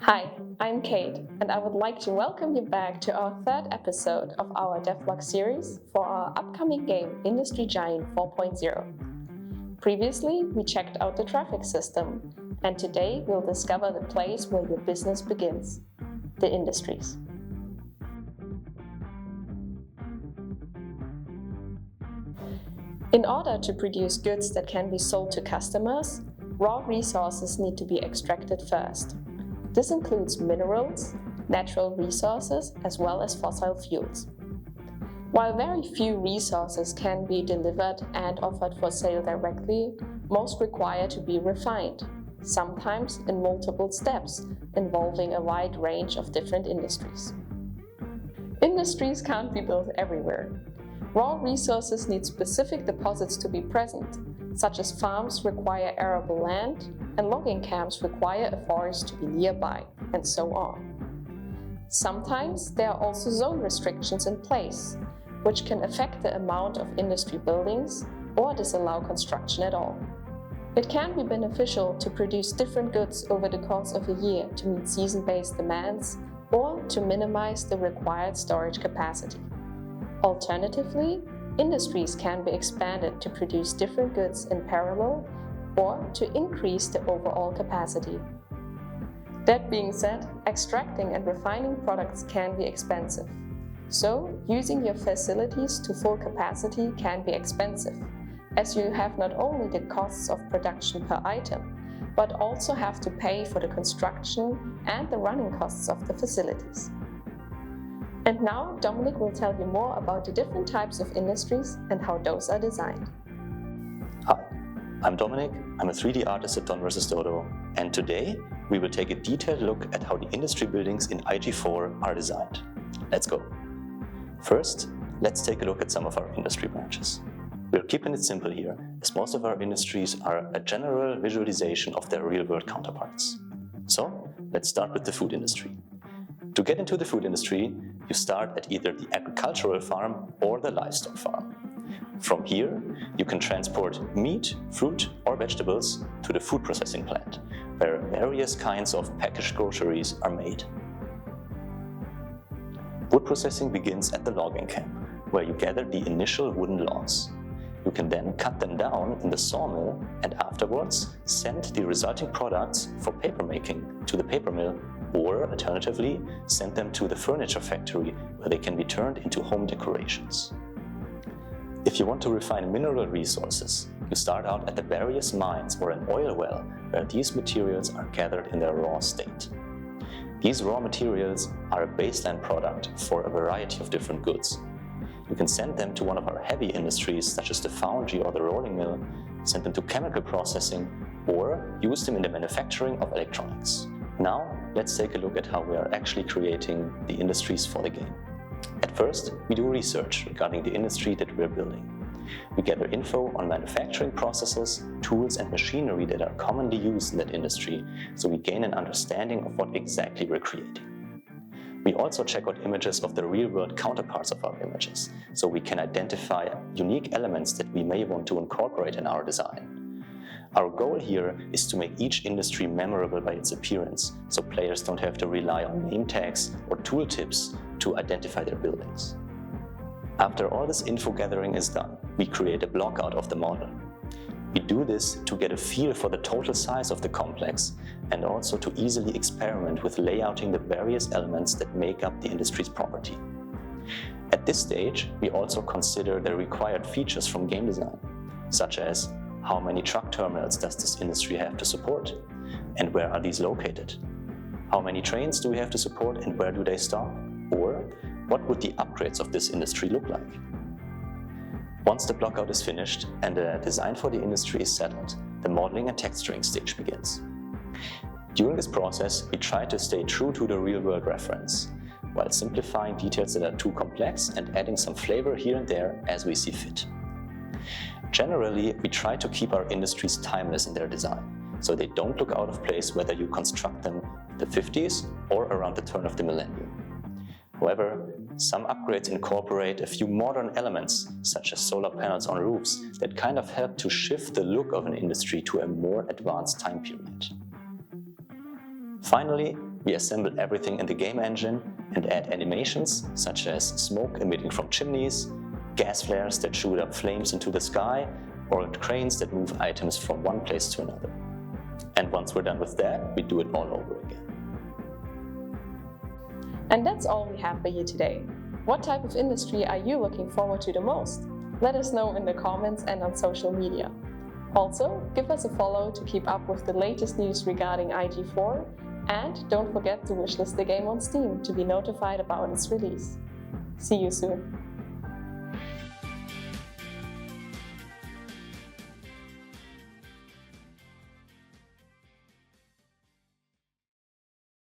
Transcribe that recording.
Hi, I'm Kate, and I would like to welcome you back to our third episode of our devlog series for our upcoming game Industry Giant 4.0. Previously, we checked out the traffic system, and today we'll discover the place where your business begins, the industries. In order to produce goods that can be sold to customers, raw resources need to be extracted first. This includes minerals, natural resources, as well as fossil fuels. While very few resources can be delivered and offered for sale directly, most require to be refined, sometimes in multiple steps, involving a wide range of different industries. Industries can't be built everywhere. Raw resources need specific deposits to be present, such as farms require arable land, and logging camps require a forest to be nearby, and so on. Sometimes there are also zone restrictions in place, which can affect the amount of industry buildings or disallow construction at all. It can be beneficial to produce different goods over the course of a year to meet season-based demands or to minimize the required storage capacity. Alternatively, industries can be expanded to produce different goods in parallel or to increase the overall capacity. That being said, extracting and refining products can be expensive. So, using your facilities to full capacity can be expensive, as you have not only the costs of production per item, but also have to pay for the construction and the running costs of the facilities. And now, Dominic will tell you more about the different types of industries and how those are designed. Hi, I'm Dominic. I'm a 3D artist at Don vs. Dodo, and today we will take a detailed look at how the industry buildings in IG4 are designed. Let's go. First, let's take a look at some of our industry branches. We're keeping it simple here, as most of our industries are a general visualization of their real-world counterparts. So, let's start with the food industry. To get into the food industry, you start at either the agricultural farm or the livestock farm. From here, you can transport meat, fruit, or vegetables to the food processing plant, where various kinds of packaged groceries are made. Wood processing begins at the logging camp, where you gather the initial wooden logs. You can then cut them down in the sawmill and afterwards send the resulting products for paper making to the paper mill, or alternatively send them to the furniture factory where they can be turned into home decorations. If you want to refine mineral resources, you start out at the various mines or an oil well where these materials are gathered in their raw state. These raw materials are a baseline product for a variety of different goods. You can send them to one of our heavy industries such as the foundry or the rolling mill, send them to chemical processing, or use them in the manufacturing of electronics. Now, let's take a look at how we are actually creating the industries for the game. At first, we do research regarding the industry that we're building. We gather info on manufacturing processes, tools and machinery that are commonly used in that industry, so we gain an understanding of what exactly we're creating. We also check out images of the real-world counterparts of our images, so we can identify unique elements that we may want to incorporate in our design. Our goal here is to make each industry memorable by its appearance, so players don't have to rely on name tags or tooltips to identify their buildings. After all this info gathering is done, we create a block out of the model. We do this to get a feel for the total size of the complex and also to easily experiment with layouting the various elements that make up the industry's property. At this stage, we also consider the required features from game design, such as how many truck terminals does this industry have to support, and where are these located? How many trains do we have to support and where do they stop? Or what would the upgrades of this industry look like? Once the blockout is finished and the design for the industry is settled, the modeling and texturing stage begins. During this process, we try to stay true to the real-world reference, while simplifying details that are too complex and adding some flavor here and there as we see fit. Generally, we try to keep our industries timeless in their design, so they don't look out of place whether you construct them in the 50s or around the turn of the millennium. However, some upgrades incorporate a few modern elements, such as solar panels on roofs, that kind of help to shift the look of an industry to a more advanced time period. Finally, we assemble everything in the game engine and add animations such as smoke emitting from chimneys, gas flares that shoot up flames into the sky, or cranes that move items from one place to another. And once we're done with that, we do it all over again. And that's all we have for you today. What type of industry are you looking forward to the most? Let us know in the comments and on social media. Also, give us a follow to keep up with the latest news regarding IG4, and don't forget to wishlist the game on Steam to be notified about its release. See you soon!